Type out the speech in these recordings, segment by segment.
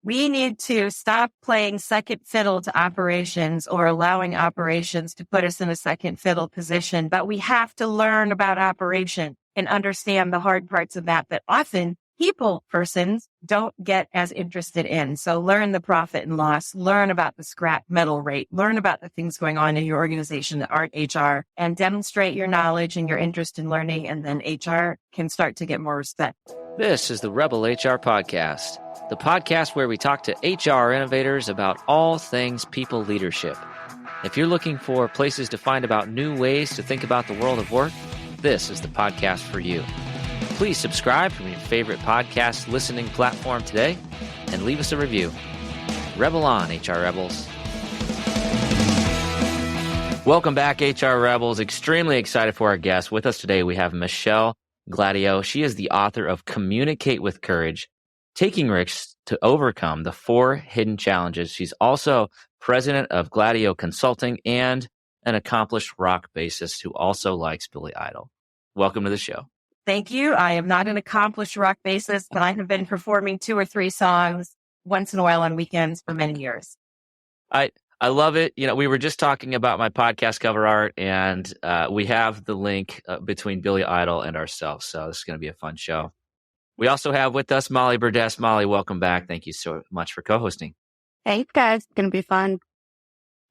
We need to stop playing second fiddle to operations or allowing operations to put us in a second fiddle position. But we have to learn about operation and understand the hard parts of that often persons don't get as interested in. So learn the profit and loss, learn about the scrap metal rate, learn about the things going on in your organization that aren't HR, and demonstrate your knowledge and your interest in learning. And then HR can start to get more respect. This is the Rebel HR Podcast, the podcast where we talk to HR innovators about all things people leadership. If you're looking for places to find about new ways to think about the world of work, this is the podcast for you. Please subscribe from your favorite podcast listening platform today and leave us a review. Rebel on, HR Rebels. Welcome back, HR Rebels. Extremely excited for our guest. With us today, we have Michelle Gladieux. She is the author of Communicate with Courage, Taking Risks to Overcome the 4 Hidden Challenges. She's also president of Gladieux Consulting and an accomplished rock bassist who also likes Billy Idol. Welcome to the show. Thank you. I am not an accomplished rock bassist, but I have been performing 2 or 3 songs once in a while on weekends for many years. I love it. You know, we were just talking about my podcast cover art, and we have the link between Billy Idol and ourselves. So this is going to be a fun show. We also have with us Molly Burdess. Molly, welcome back. Thank you so much for co-hosting. Thanks, guys. It's going to be fun.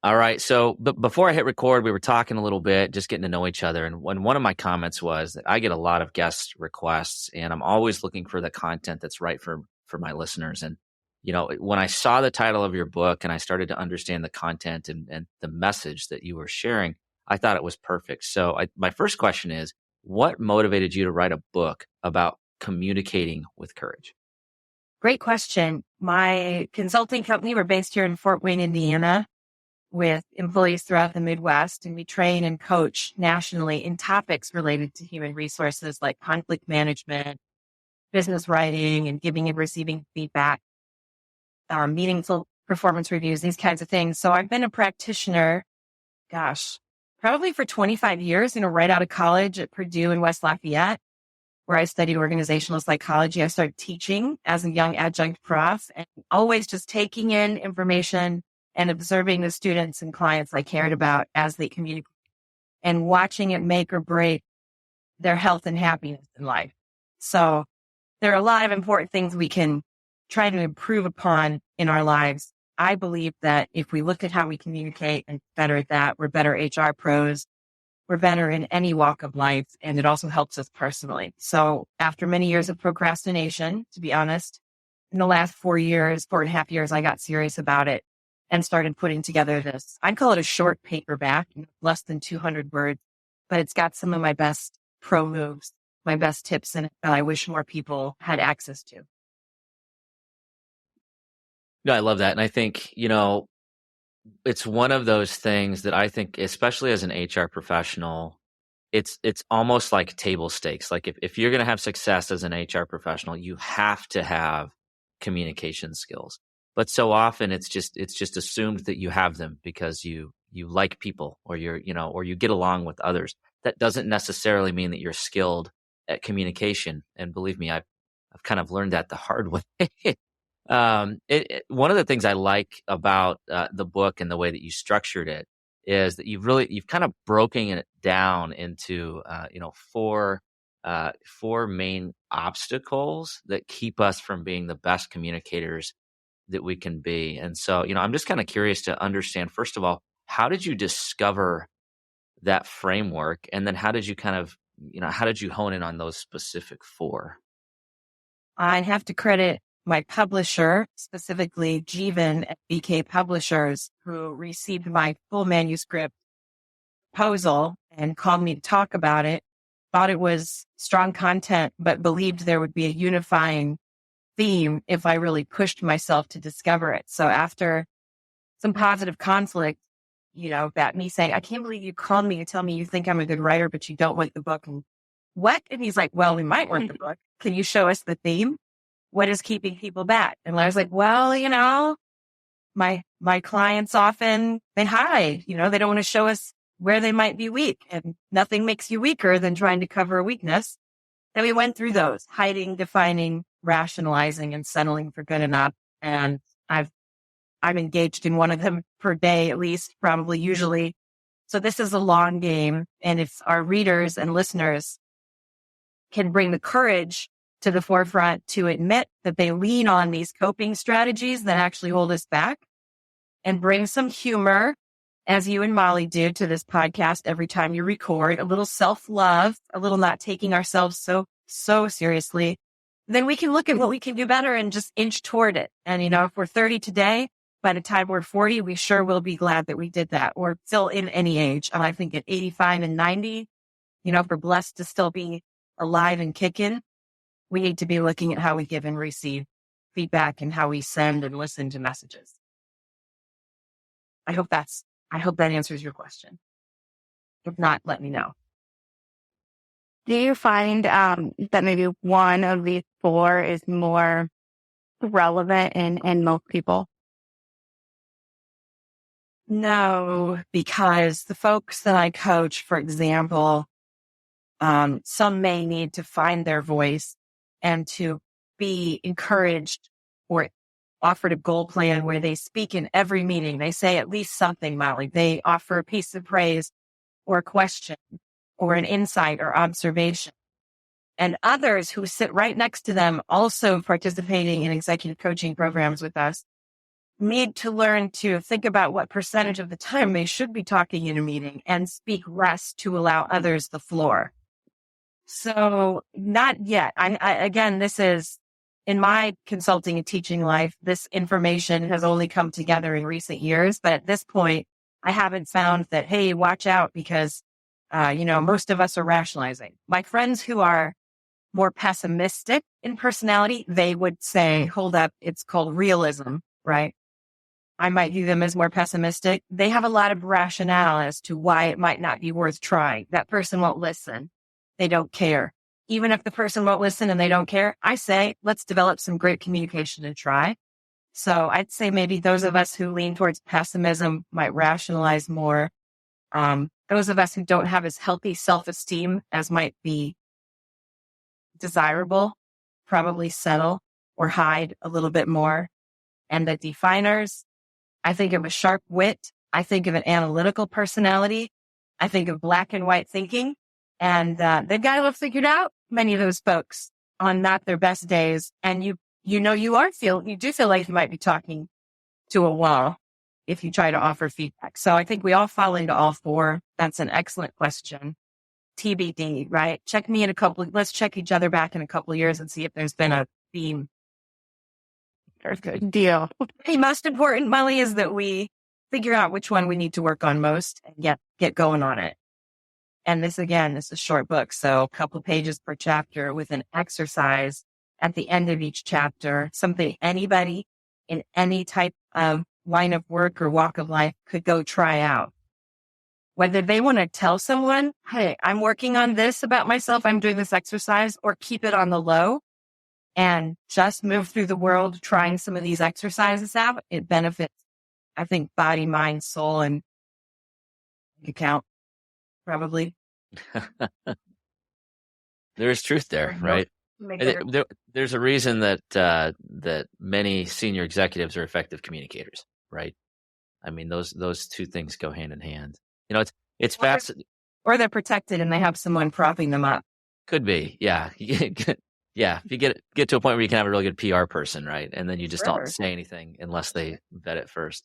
All right. So before I hit record, we were talking a little bit, just getting to know each other. And one of my comments was that I get a lot of guest requests, and I'm always looking for the content that's right for my listeners. And, you know, when I saw the title of your book and I started to understand the content and the message that you were sharing, I thought it was perfect. So my first question is, what motivated you to write a book about communicating with courage? Great question. My consulting company, we're based here in Fort Wayne, Indiana, with employees throughout the Midwest, and we train and coach nationally in topics related to human resources like conflict management, business writing, and giving and receiving feedback, meaningful performance reviews, these kinds of things. So I've been a practitioner, probably for 25 years, right out of college at Purdue in West Lafayette, where I studied organizational psychology. I started teaching as a young adjunct prof and always just taking in information and observing the students and clients I cared about as they communicate and watching it make or break their health and happiness in life. So there are a lot of important things we can try to improve upon in our lives. I believe that if we look at how we communicate and better at that, we're better HR pros. We're better in any walk of life, and it also helps us personally. So after many years of procrastination, to be honest, in the last 4.5 years, I got serious about it and started putting together this. I'd call it a short paperback, less than 200 words, but it's got some of my best pro moves, my best tips in it that I wish more people had access to. No, I love that. And I think, it's one of those things that I think, especially as an HR professional, it's almost like table stakes. Like if you're going to have success as an HR professional, you have to have communication skills. But so often it's just assumed that you have them because you like people or or you get along with others. That doesn't necessarily mean that you're skilled at communication. And believe me, I've kind of learned that the hard way. One of the things I like about the book and the way that you structured it is that you've kind of broken it down into 4 main obstacles that keep us from being the best communicators that we can be. And so, I'm just kind of curious to understand, first of all, how did you discover that framework? And then how did you how did you hone in on those specific 4? I have to credit my publisher, specifically Jeevan at BK Publishers, who received my full manuscript proposal and called me to talk about it, thought it was strong content, but believed there would be a unifying theme if I really pushed myself to discover it. So after some positive conflict, about me saying, I can't believe you called me to tell me you think I'm a good writer, but you don't want the book. And what? And he's like, well, we might want the book. Can you show us the theme? What is keeping people back? And I was like, well, my clients often, they hide, they don't want to show us where they might be weak, and nothing makes you weaker than trying to cover a weakness. And we went through those: hiding, defining, rationalizing, and settling for good enough. and I'm engaged in one of them per day, at least, probably usually. So this is a long game. And if our readers and listeners can bring the courage to the forefront to admit that they lean on these coping strategies that actually hold us back, and bring some humor, as you and Molly do, to this podcast every time you record, a little self-love, a little not taking ourselves so seriously, then we can look at what we can do better and just inch toward it. And, if we're 30 today, by the time we're 40, we sure will be glad that we did that, or still in any age. And I think at 85 and 90, if we're blessed to still be alive and kicking, we need to be looking at how we give and receive feedback and how we send and listen to messages. I hope that answers your question. If not, let me know. Do you find that maybe one of these four is more relevant in most people? No, because the folks that I coach, for example, some may need to find their voice and to be encouraged or offered a goal plan where they speak in every meeting. They say at least something, Molly. They offer a piece of praise or a question or an insight or observation. And others who sit right next to them, also participating in executive coaching programs with us, need to learn to think about what percentage of the time they should be talking in a meeting and speak less to allow others the floor. So not yet. Again, this is in my consulting and teaching life, this information has only come together in recent years. But at this point, I haven't found that, hey, watch out because, most of us are rationalizing. My friends who are more pessimistic in personality, they would say, hold up, it's called realism, right? I might view them as more pessimistic. They have a lot of rationale as to why it might not be worth trying. That person won't listen. They don't care. Even if the person won't listen and they don't care, I say, let's develop some great communication and try. So I'd say maybe those of us who lean towards pessimism might rationalize more. Those of us who don't have as healthy self-esteem as might be desirable, probably settle or hide a little bit more. And the definers, I think of a sharp wit. I think of an analytical personality. I think of black and white thinking. And they've got it all figured out, many of those folks, on not their best days. And you do feel like you might be talking to a wall if you try to offer feedback. So I think we all fall into all four. That's an excellent question. TBD, right? Let's check each other back in a couple of years and see if there's been a theme. Very good deal. The most important, Molly, is that we figure out which one we need to work on most and get going on it. And this is a short book, so a couple of pages per chapter with an exercise at the end of each chapter, something anybody in any type of line of work or walk of life could go try out. Whether they want to tell someone, hey, I'm working on this about myself, I'm doing this exercise, or keep it on the low and just move through the world trying some of these exercises out. It benefits, I think, body, mind, soul, and account, probably. There's truth there, right? There's a reason that many senior executives are effective communicators, right? I mean, those two things go hand in hand. It's fast. Or they're protected and they have someone propping them up. Could be, yeah. Yeah, if you get to a point where you can have a really good PR person, right? And then you just don't say anything unless they vet it first.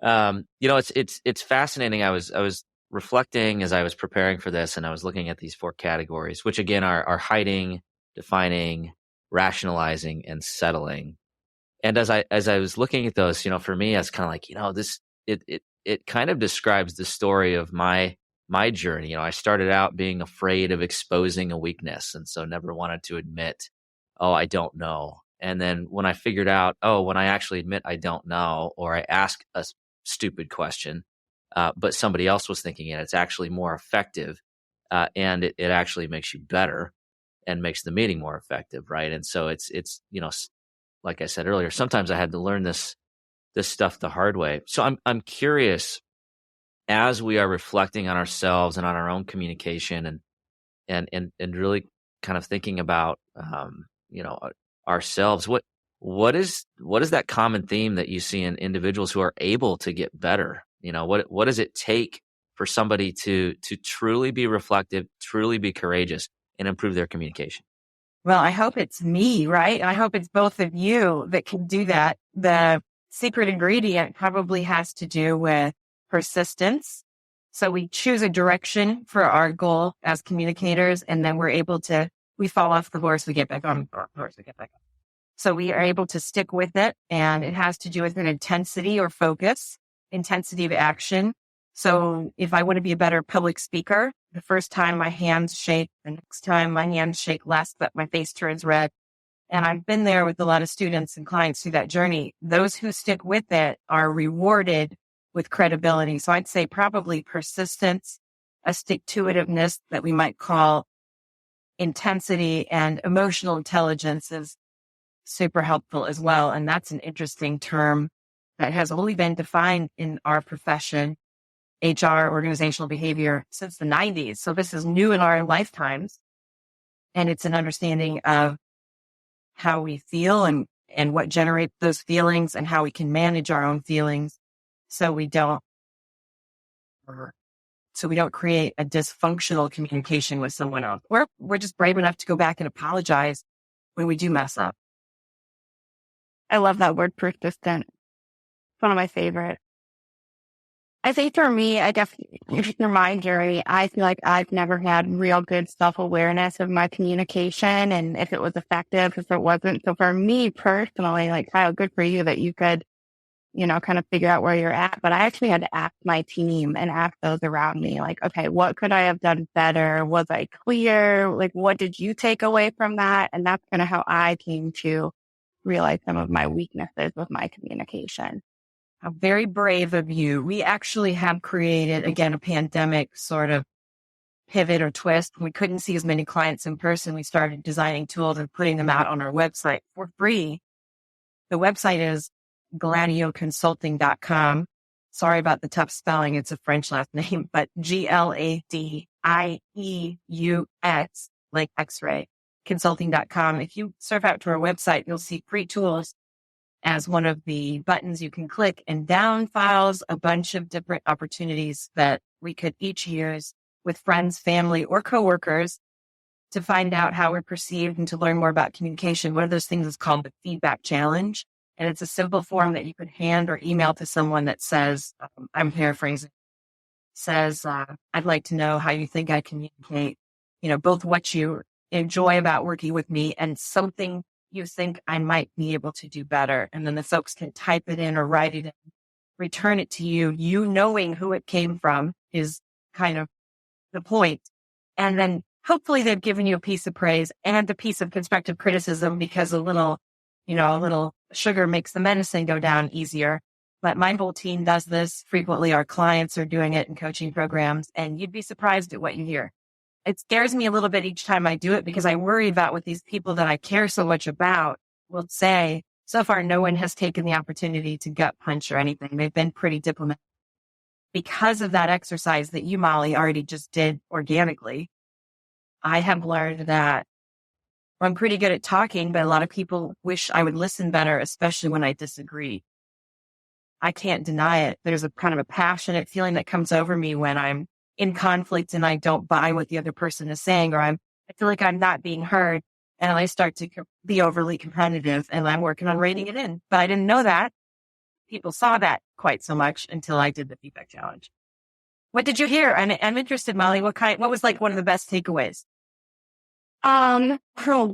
It's fascinating. I was reflecting as I was preparing for this, and I was looking at these four categories, which again are hiding, defining, rationalizing, and settling. And as I was looking at those, for me, I was kind of like, this it kind of describes the story of my journey. I started out being afraid of exposing a weakness, and so never wanted to admit, I don't know. And then when I figured out, when I actually admit I don't know, or I ask a stupid question, but somebody else was thinking it, it's actually more effective, and it actually makes you better and makes the meeting more effective, right? And so it's like I said earlier, sometimes I had to learn this stuff the hard way. So I'm curious, as we are reflecting on ourselves and on our own communication and really kind of thinking about ourselves, what is that common theme that you see in individuals who are able to get better? What does it take for somebody to truly be reflective, truly be courageous, and improve their communication? Well, I hope it's me, right? I hope it's both of you that can do that. The secret ingredient probably has to do with persistence. So we choose a direction for our goal as communicators, and then we fall off the horse, we get back on the horse, we get back on. So we are able to stick with it, and it has to do with an intensity or focus, intensity of action. So if I want to be a better public speaker, the first time my hands shake, the next time my hands shake less, but my face turns red. And I've been there with a lot of students and clients through that journey. Those who stick with it are rewarded with credibility. So I'd say probably persistence, a stick-to-itiveness that we might call intensity, and emotional intelligence is super helpful as well. And that's an interesting term that has only been defined in our profession, HR, organizational behavior, since the 90s. So this is new in our lifetimes. And it's an understanding of how we feel and what generates those feelings and how we can manage our own feelings so we don't create a dysfunctional communication with someone else. We're just brave enough to go back and apologize when we do mess up. I love that word, persistent. It's one of my favorites. I think for me, I definitely, through my journey, I feel like I've never had real good self-awareness of my communication and if it was effective, if it wasn't. So for me personally, like, Kyle, good for you that you could, kind of figure out where you're at. But I actually had to ask my team and ask those around me, like, okay, what could I have done better? Was I clear? Like, what did you take away from that? And that's kind of how I came to realize some of my weaknesses with my communication. How very brave of you. We actually have created, again, a pandemic sort of pivot or twist. We couldn't see as many clients in person. We started designing tools and putting them out on our website for free. The website is gladieuxconsulting.com. Sorry about the tough spelling. It's a French last name, but GLADIEUX, like X-ray, consulting.com. If you surf out to our website, you'll see free tools as one of the buttons you can click, and down files a bunch of different opportunities that we could each use with friends, family, or coworkers to find out how we're perceived and to learn more about communication. One of those things is called the feedback challenge. And it's a simple form that you could hand or email to someone that says, I'm paraphrasing, says, I'd like to know how you think I communicate, both what you enjoy about working with me and something you think I might be able to do better. And then the folks can type it in or write it in, return it to you. You knowing who it came from is kind of the point. And then hopefully they've given you a piece of praise and a piece of constructive criticism, because a little sugar makes the medicine go down easier. But my whole team does this frequently. Our clients are doing it in coaching programs, and you'd be surprised at what you hear. It scares me a little bit each time I do it, because I worry about what these people that I care so much about will say. So far, no one has taken the opportunity to gut punch or anything. They've been pretty diplomatic. Because of that exercise that you, Molly, already just did organically, I have learned that I'm pretty good at talking, but a lot of people wish I would listen better, especially when I disagree. I can't deny it. There's a kind of a passionate feeling that comes over me when I'm in conflict and I don't buy what the other person is saying, or I feel like I'm not being heard, and I start to be overly competitive, and I'm working on reining it in. But I didn't know that people saw that quite so much until I did the feedback challenge. What did you hear? I'm interested, Molly. What was like one of the best takeaways? Oh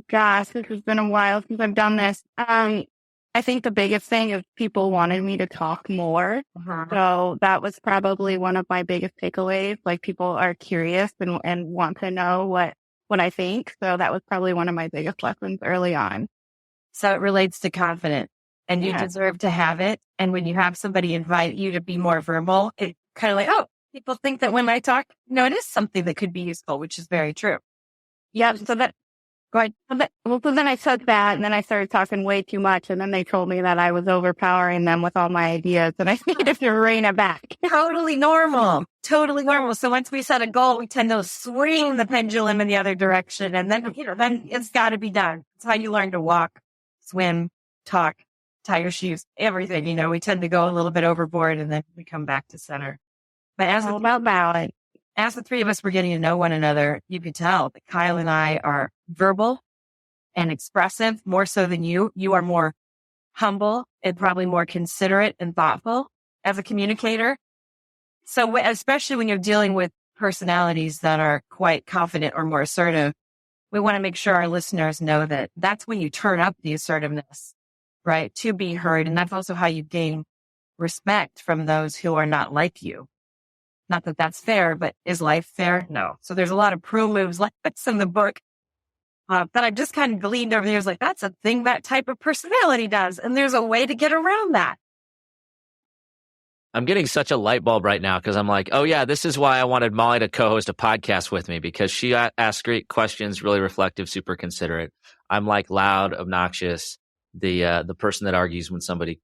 gosh, this has been a while since I've done this. I think the biggest thing is people wanted me to talk more. Uh-huh. So that was probably one of my biggest takeaways. Like, people are curious and want to know what I think. So that was probably one of my biggest lessons early on. So it relates to confidence, and you deserve to have it. And when you have somebody invite you to be more verbal, it's kind of like, oh, people think that when I talk, it is something that could be useful, which is very true. Yeah. So that, go ahead. So then I took that, and then I started talking way too much. And then they told me that I was overpowering them with all my ideas, and I needed to rein it back. Totally normal. Totally normal. So once we set a goal, we tend to swing the pendulum in the other direction. And then, then it's got to be done. It's how you learn to walk, swim, talk, tie your shoes, everything. We tend to go a little bit overboard and then we come back to center. But All about balance. as the three of us were getting to know one another, you could tell that Kyle and I are verbal and expressive more so than you. You are more humble and probably more considerate and thoughtful as a communicator. So especially when you're dealing with personalities that are quite confident or more assertive, we want to make sure our listeners know that that's when you turn up the assertiveness, right? To be heard. And that's also how you gain respect from those who are not like you. Not that that's fair, but is life fair? No. So there's a lot of pro moves like this in the book that I've just kind of gleaned over the years. Like, that's a thing that type of personality does. And there's a way to get around that. I'm getting such a light bulb right now because I'm like, oh yeah, this is why I wanted Molly to co-host a podcast with me, because she asks great questions, really reflective, super considerate. I'm like loud, obnoxious, the person that argues when somebody,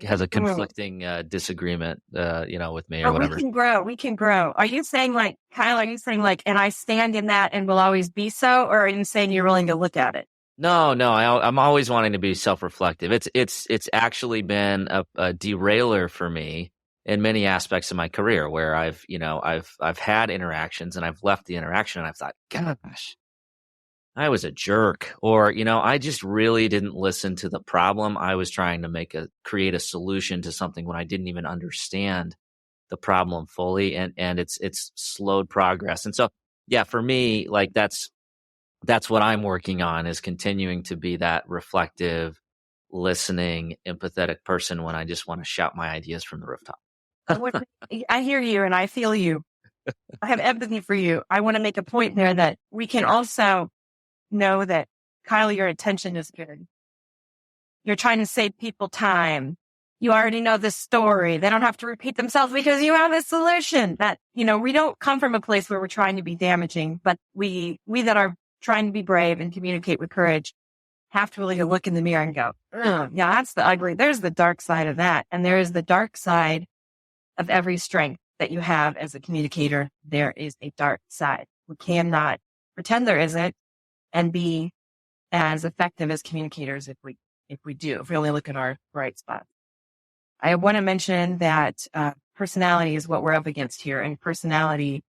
has a conflicting disagreement, with me or whatever. We can grow. Are you saying like, Kyle, and I stand in that and will always be so? Or are you saying you're willing to look at it? No, I'm always wanting to be self-reflective. It's actually been a derailer for me in many aspects of my career where I've had interactions and I've left the interaction and I've thought, gosh, I was a jerk, or, I just really didn't listen to the problem. I was trying to create a solution to something when I didn't even understand the problem fully. And it's slowed progress. And so, yeah, for me, like that's what I'm working on, is continuing to be that reflective, listening, empathetic person when I just want to shout my ideas from the rooftop. I hear you and I feel you. I have empathy for you. I want to make a point there that we can also know that, Kyle, your intention is good. You're trying to save people time. You already know the story. They don't have to repeat themselves because you have a solution. That, we don't come from a place where we're trying to be damaging, but we that are trying to be brave and communicate with courage have to really look in the mirror and go, yeah, that's the ugly. There's the dark side of that. And there is the dark side of every strength that you have as a communicator. There is a dark side. We cannot pretend there isn't and be as effective as communicators if we only look at our bright spots. I want to mention that personality is what we're up against here, and personality,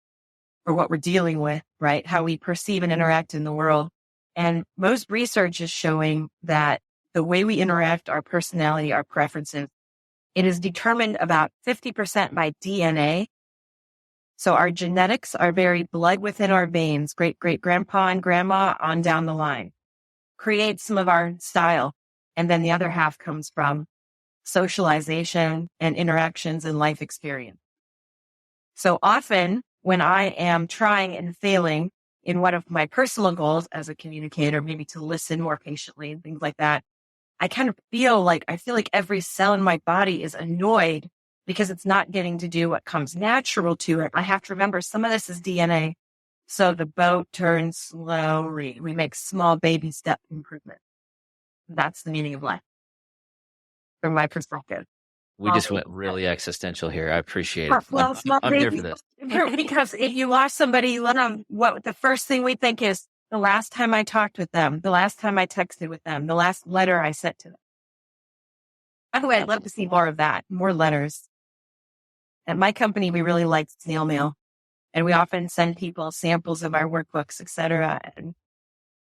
or what we're dealing with, right? How we perceive and interact in the world. And most research is showing that the way we interact, our personality, our preferences, it is determined about 50% by DNA. So our genetics are buried blood within our veins, great-great-grandpa and grandma on down the line, create some of our style. And then the other half comes from socialization and interactions and life experience. So often when I am trying and failing in one of my personal goals as a communicator, maybe to listen more patiently and things like that, I feel like every cell in my body is annoyed because it's not getting to do what comes natural to it. I have to remember some of this is DNA. So the boat turns slowly. We make small baby step improvement. That's the meaning of life from my perspective. We just went really existential here. I appreciate it. Well, I'm here for this. Because if you lost somebody, what the first thing we think is the last time I talked with them, the last time I texted with them, the last letter I sent to them. By the way, I'd love to see more of that, more letters. At my company, we really like snail mail, and we often send people samples of our workbooks, et cetera.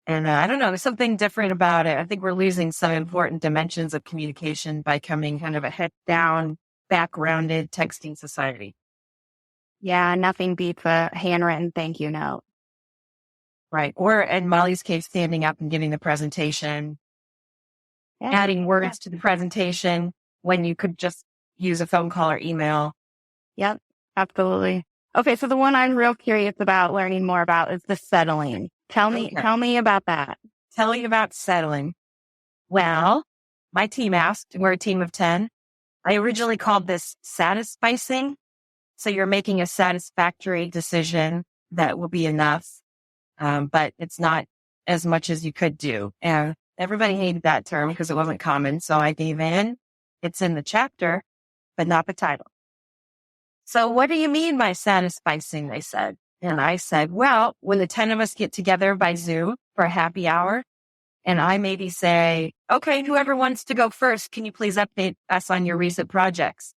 And I don't know, there's something different about it. I think we're losing some important dimensions of communication by becoming kind of a head down, backgrounded texting society. Yeah, nothing beats a handwritten thank you note. Right. Or in Molly's case, standing up and giving the presentation, adding words to the presentation when you could just use a phone call or email. Yep, absolutely. Okay, so the one I'm real curious about learning more about is the settling. Tell me about that. Tell me about settling. Well, my team asked, we're a team of 10. I originally called this satisficing. So you're making a satisfactory decision that will be enough. But it's not as much as you could do. And everybody hated that term because it wasn't common. So I gave in. It's in the chapter, but not the title. So what do you mean by satisficing? They said. And I said, well, when the 10 of us get together by Zoom for a happy hour And I maybe say, okay, whoever wants to go first, can you please update us on your recent projects?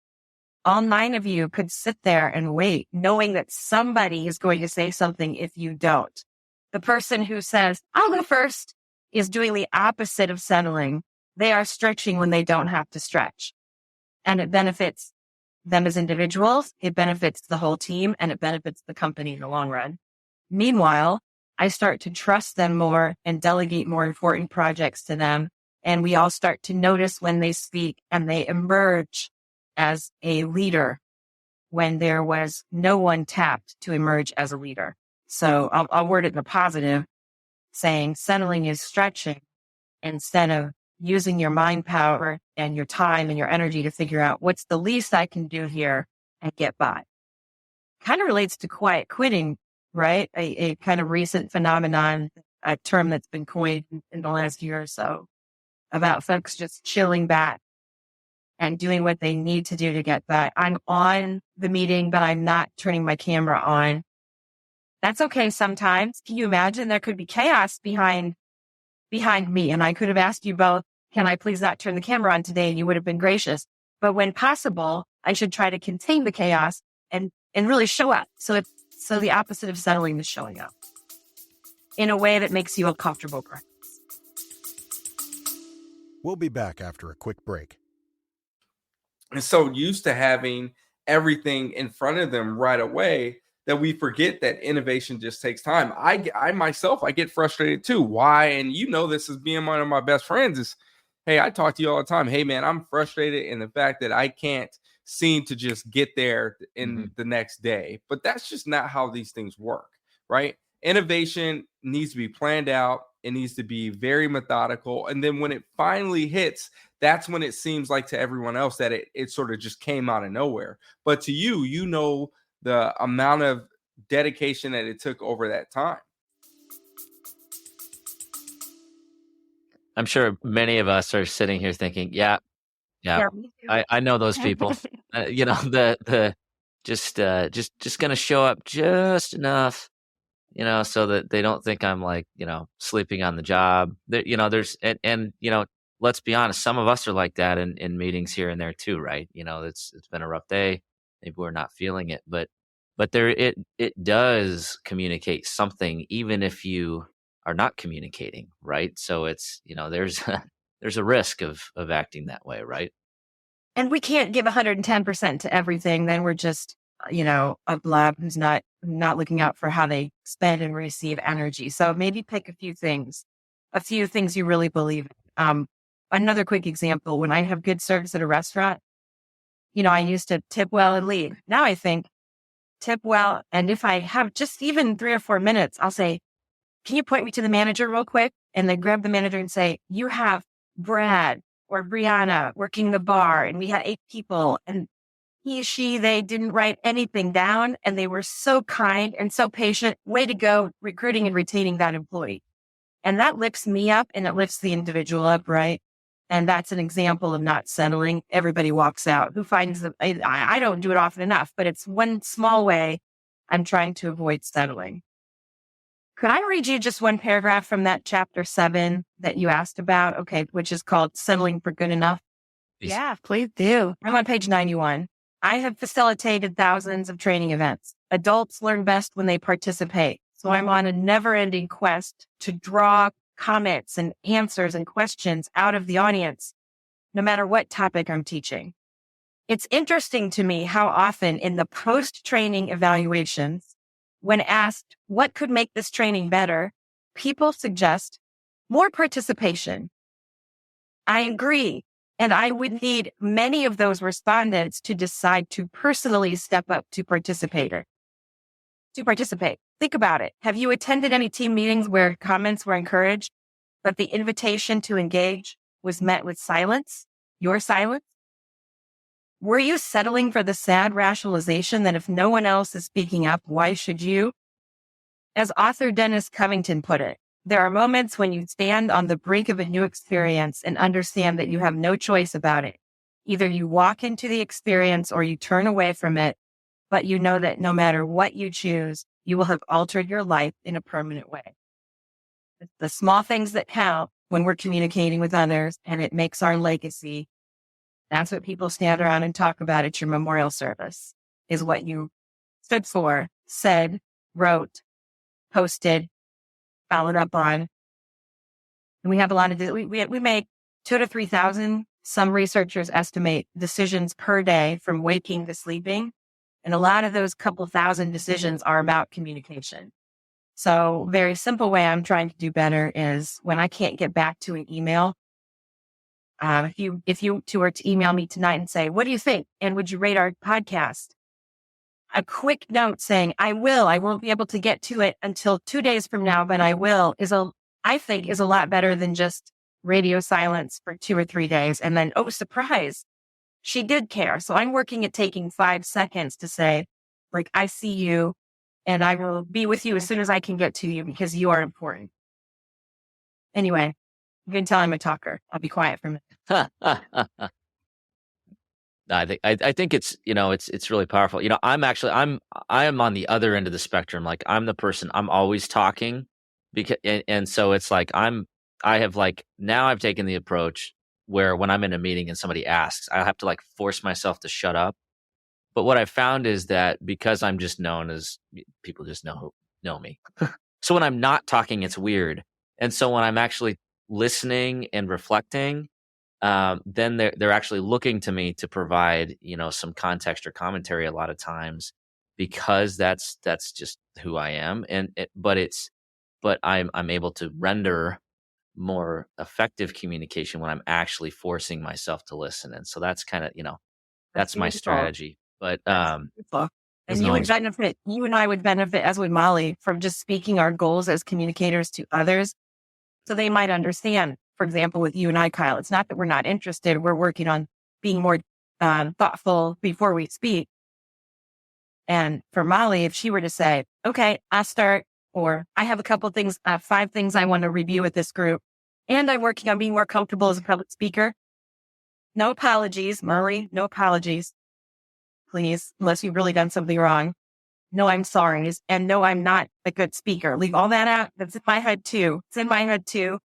All 9 of you could sit there and wait, knowing that somebody is going to say something if you don't. The person who says, I'll go first, is doing the opposite of settling. They are stretching when they don't have to stretch. And it benefits them as individuals, it benefits the whole team, and it benefits the company in the long run. Meanwhile, I start to trust them more and delegate more important projects to them. And we all start to notice when they speak, and they emerge as a leader when there was no one tapped to emerge as a leader. So I'll word it in a positive, saying settling is stretching instead of using your mind power and your time and your energy to figure out what's the least I can do here and get by. Kind of relates to quiet quitting, right? A kind of recent phenomenon, a term that's been coined in the last year or so about folks just chilling back and doing what they need to do to get by. I'm on the meeting, but I'm not turning my camera on. That's okay sometimes. Can you imagine there could be chaos behind me? And I could have asked you both, can I please not turn the camera on today? And you would have been gracious. But when possible, I should try to contain the chaos and really show up. So the opposite of settling is showing up in a way that makes you uncomfortable. We'll be back after a quick break. And so used to having everything in front of them right away that we forget that innovation just takes time. I myself, I get frustrated too. Why? And this as being one of my best friends is, hey, I talk to you all the time. Hey, man, I'm frustrated in the fact that I can't seem to just get there in the next day. But that's just not how these things work, right? Innovation needs to be planned out. It needs to be very methodical. And then when it finally hits, that's when it seems like to everyone else that it sort of just came out of nowhere. But to you, the amount of dedication that it took over that time. I'm sure many of us are sitting here thinking, yeah, I know those people. The just going to show up just enough, so that they don't think I'm like, sleeping on the job. There's let's be honest, some of us are like that in meetings here and there too, right? It's been a rough day. Maybe we're not feeling it, but there it does communicate something, even if you are not communicating, right? So it's there's a risk of acting that way, right? And we can't give 110% to everything. Then we're just a blob who's not looking out for how they spend and receive energy. So maybe pick a few things you really believe in. Another quick example, when I have good service at a restaurant, I used to tip well and leave. Now I think tip well. And if I have just even 3 or 4 minutes, I'll say, can you point me to the manager real quick? And they grab the manager and say, you have Brad or Brianna working the bar. And we had 8 people, and they didn't write anything down. And they were so kind and so patient. Way to go, recruiting and retaining that employee. And that lifts me up and it lifts the individual up, right? And that's an example of not settling. Everybody walks out. Who finds them? I don't do it often enough, but it's one small way I'm trying to avoid settling. Could I read you just one paragraph from that chapter 7 that you asked about? Okay, which is called Settling for Good Enough. Yeah, please do. I'm on page 91. I have facilitated thousands of training events. Adults learn best when they participate. So I'm on a never-ending quest to draw comments and answers and questions out of the audience, no matter what topic I'm teaching. It's interesting to me how often in the post-training evaluations, when asked what could make this training better, people suggest more participation. I agree. And I would need many of those respondents to decide to personally step up to participate. Think about it. Have you attended any team meetings where comments were encouraged, but the invitation to engage was met with silence? Your silence? Were you settling for the sad rationalization that if no one else is speaking up, why should you? As author Dennis Covington put it, there are moments when you stand on the brink of a new experience and understand that you have no choice about it. Either you walk into the experience or you turn away from it, but you know that no matter what you choose, you will have altered your life in a permanent way. It's the small things that count, when we're communicating with others, and it makes our legacy. That's what people stand around and talk about at your memorial service, is what you stood for, said, wrote, posted, followed up on. And we have a lot of, we make 2,000 to 3,000. Some researchers estimate decisions per day from waking to sleeping. And a lot of those couple thousand decisions are about communication. So very simple way I'm trying to do better is when I can't get back to an email, if you two were to email me tonight and say, what do you think? And would you rate our podcast? A quick note saying, I won't be able to get to it until 2 days from now, but I will, I think is a lot better than just radio silence for 2 or 3 days. And then, oh, surprise, she did care. So I'm working at taking 5 seconds to say, like, I see you and I will be with you as soon as I can get to you because you are important. Anyway, you can tell I'm a talker. I'll be quiet for a minute. I think it's, it's really powerful. I am on the other end of the spectrum. Like I'm the person, I'm always talking because, and so it's like, now I've taken the approach where when I'm in a meeting and somebody asks, I have to like force myself to shut up. But what I found is that because I'm just known as, people just know me. So when I'm not talking, it's weird. And so when I'm actually listening and reflecting, then they're actually looking to me to provide, some context or commentary a lot of times because that's just who I am. But I'm able to render more effective communication when I'm actually forcing myself to listen. And so that's kind of, that's my strategy. But, and you and I would benefit, as would Molly, from just speaking our goals as communicators to others. So they might understand, for example, with you and I, Kyle, it's not that we're not interested. We're working on being more thoughtful before we speak. And for Molly, if she were to say, okay, I'll start, or I have a couple things, 5 things I want to review with this group, and I'm working on being more comfortable as a public speaker. No apologies, Molly, no apologies, please, unless you've really done something wrong. No, I'm sorry. And no, I'm not a good speaker. Leave all that out. That's in my head too. It's in my head too.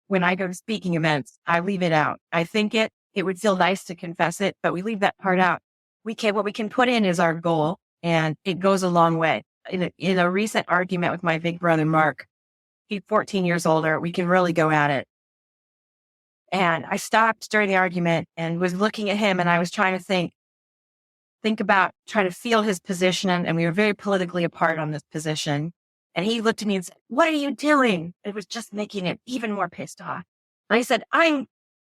When I go to speaking events, I leave it out. I think it would feel nice to confess it, but we leave that part out. What we can put in is our goal, and it goes a long way. In a recent argument with my big brother, Mark, he's 14 years older. We can really go at it. And I stopped during the argument and was looking at him, and I was trying to think about trying to feel his position. And we were very politically apart on this position. And he looked at me and said, what are you doing? It was just making it even more pissed off. And I said, I'm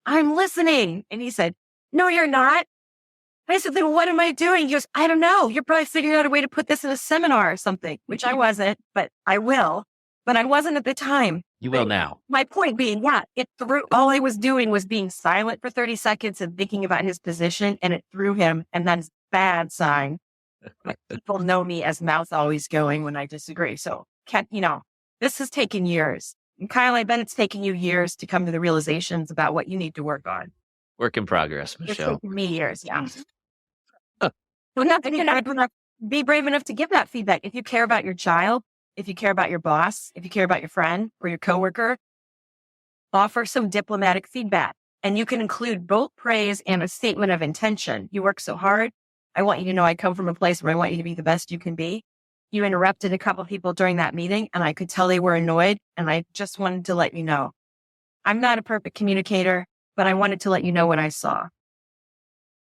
listening. And he said, no, you're not. And I said, then what am I doing? He goes, I don't know. You're probably figuring out a way to put this in a seminar or something, which I wasn't, but I will. But I wasn't at the time. You will now. My point being, all I was doing was being silent for 30 seconds and thinking about his position, and it threw him. And that's a bad sign. People know me as mouth always going when I disagree. So, this has taken years. And Kyle, I bet it's taken you years to come to the realizations about what you need to work on. Work in progress, Michelle. It's taken me years, yeah. Be brave enough to give that feedback. If you care about your child, if you care about your boss, if you care about your friend or your coworker, offer some diplomatic feedback. And you can include both praise and a statement of intention. You work so hard. I want you to know I come from a place where I want you to be the best you can be. You interrupted a couple of people during that meeting, and I could tell they were annoyed, and I just wanted to let you know. I'm not a perfect communicator, but I wanted to let you know what I saw.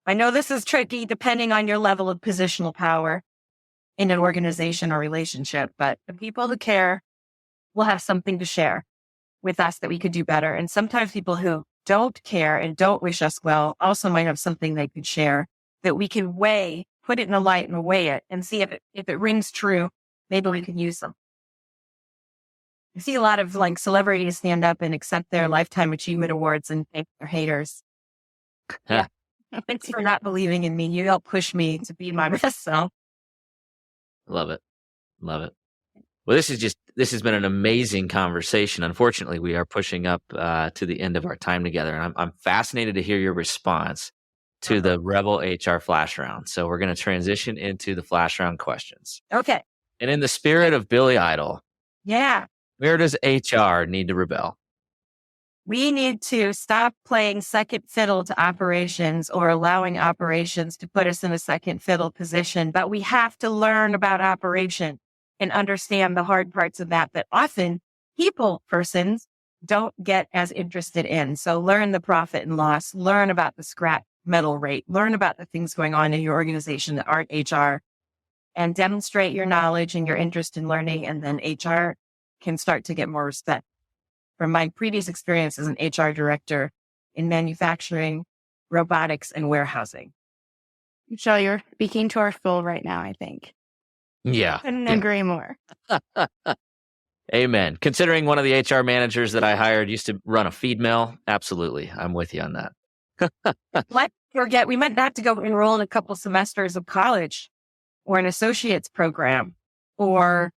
I know this is tricky depending on your level of positional power in an organization or relationship, but the people who care will have something to share with us that we could do better. And sometimes people who don't care and don't wish us well also might have something they could share that we can weigh, put it in a light and weigh it and see if it rings true. Maybe we can use them. I see a lot of celebrities stand up and accept their lifetime achievement awards and thank their haters. Yeah. Thanks for not believing in me. You helped push me to be my best self. Love it. Well, this has been an amazing conversation. Unfortunately, we are pushing up to the end of our time together. And I'm fascinated to hear your response to the Rebel HR Flash Round. So we're going to transition into the Flash Round questions. Okay. And in the spirit of Billy Idol, yeah, where does HR need to rebel? We need to stop playing second fiddle to operations or allowing operations to put us in a second fiddle position. But we have to learn about operation and understand the hard parts of that often persons don't get as interested in. So learn the profit and loss, learn about the scrap metal rate, learn about the things going on in your organization that aren't HR, and demonstrate your knowledge and your interest in learning. And then HR can start to get more respect. From my previous experience as an HR director in manufacturing, robotics, and warehousing. Michelle, you're speaking to our soul right now, I think. Yeah. Couldn't agree more. Amen. Considering one of the HR managers that I hired used to run a feed mill, absolutely. I'm with you on that. Let's forget, we might have to go enroll in a couple semesters of college or an associate's program or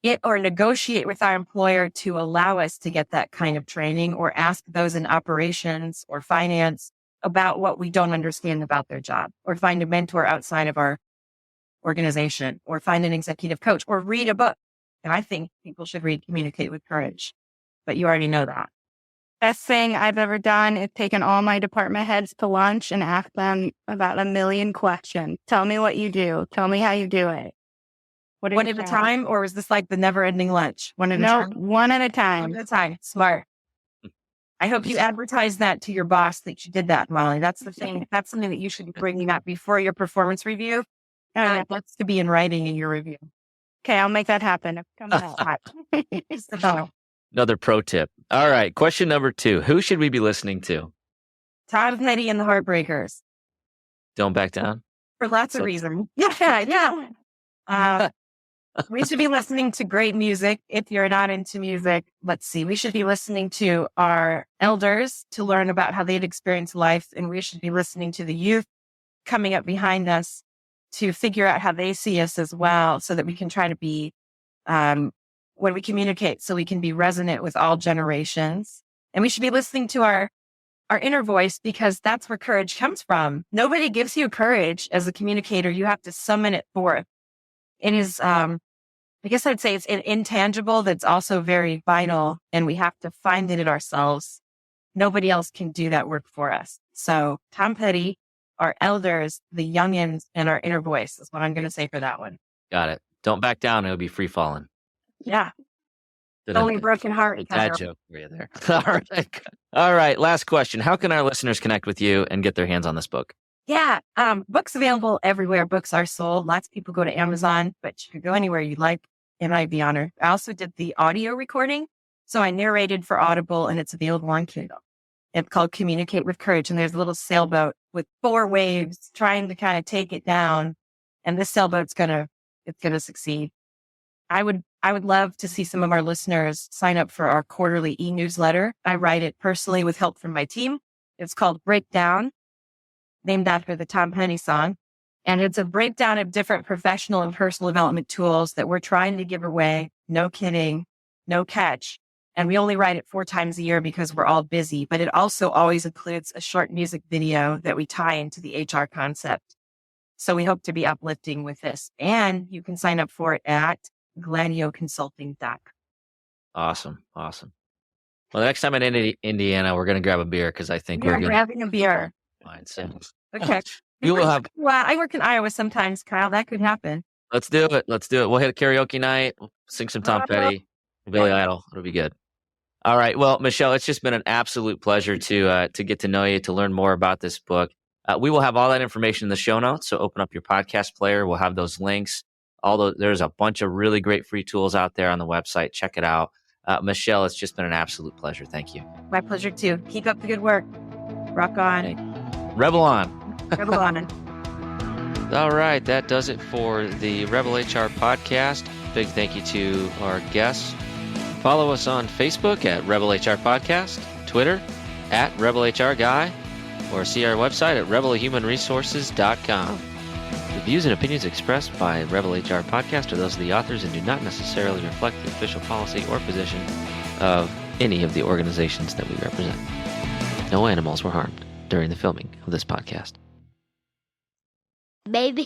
negotiate with our employer to allow us to get that kind of training, or ask those in operations or finance about what we don't understand about their job, or find a mentor outside of our organization, or find an executive coach, or read a book. And I think people should read Communicate with Courage, but you already know that. Best thing I've ever done is taken all my department heads to lunch and asked them about 1 million questions. Tell me what you do. Tell me how you do it. One at a time, or was this like the never-ending lunch? One at a time? One at a time. One at a time. Smart. I hope you advertise that to your boss that you did that, Molly. That's the thing. That's something that you should be bringing up before your performance review. It wants to be in writing in your review. Okay, I'll make that happen. Come back. Another pro tip. All right. Question number 2. Who should we be listening to? Tom Petty and the Heartbreakers. Don't back down? For lots of reasons. Yeah. We should be listening to great music. If you're not into music, let's see. We should be listening to our elders to learn about how they'd experienced life. And we should be listening to the youth coming up behind us to figure out how they see us as well, so that we can try to be, when we communicate, so we can be resonant with all generations. And we should be listening to our inner voice, because that's where courage comes from. Nobody gives you courage as a communicator. You have to summon it forth. It is, I guess I'd say it's an intangible that's also very vital, and we have to find it in ourselves. Nobody else can do that work for us. So Tom Petty, our elders, the youngins, and our inner voice is what I'm going to say for that one. Got it. Don't back down. It'll be free falling. Yeah. Only broken heart. That joke for you there. All right. Last question. How can our listeners connect with you and get their hands on this book? Yeah. Books available everywhere books are sold. Lots of people go to Amazon, but you can go anywhere you like, and I'd be honored. I also did the audio recording. So I narrated for Audible, and it's available on Kindle. It's called Communicate with Courage. And there's a little sailboat with 4 waves trying to kind of take it down. And this sailboat's it's going to succeed. I would love to see some of our listeners sign up for our quarterly e-newsletter. I write it personally with help from my team. It's called Breakdown, named after the Tom Petty song. And it's a breakdown of different professional and personal development tools that we're trying to give away. No kidding, no catch. And we only write it 4 times a year because we're all busy, but it also always includes a short music video that we tie into the HR concept. So we hope to be uplifting with this. And you can sign up for it at GladioConsulting.com. Awesome. Well, the next time in Indiana, we're going to grab a beer, because I think we're grabbing a beer. Fine, so. Okay. We will have. Well, I work in Iowa sometimes, Kyle. That could happen. Let's do it. We'll hit a karaoke night. We'll sing some Tom Petty, Billy Idol. It'll be good. All right. Well, Michelle, it's just been an absolute pleasure to get to know you, to learn more about this book. We will have all that information in the show notes. So open up your podcast player. We'll have those links. There's a bunch of really great free tools out there on the website. Check it out. Michelle, it's just been an absolute pleasure. Thank you. My pleasure too. Keep up the good work. Rock on. Rebel on. Rebel on. All right. That does it for the Rebel HR podcast. Big thank you to our guests. Follow us on Facebook at Rebel HR Podcast, Twitter at Rebel HR Guy, or see our website at rebelhumanresources.com. The views and opinions expressed by Rebel HR Podcast are those of the authors and do not necessarily reflect the official policy or position of any of the organizations that we represent. No animals were harmed during the filming of this podcast. Baby.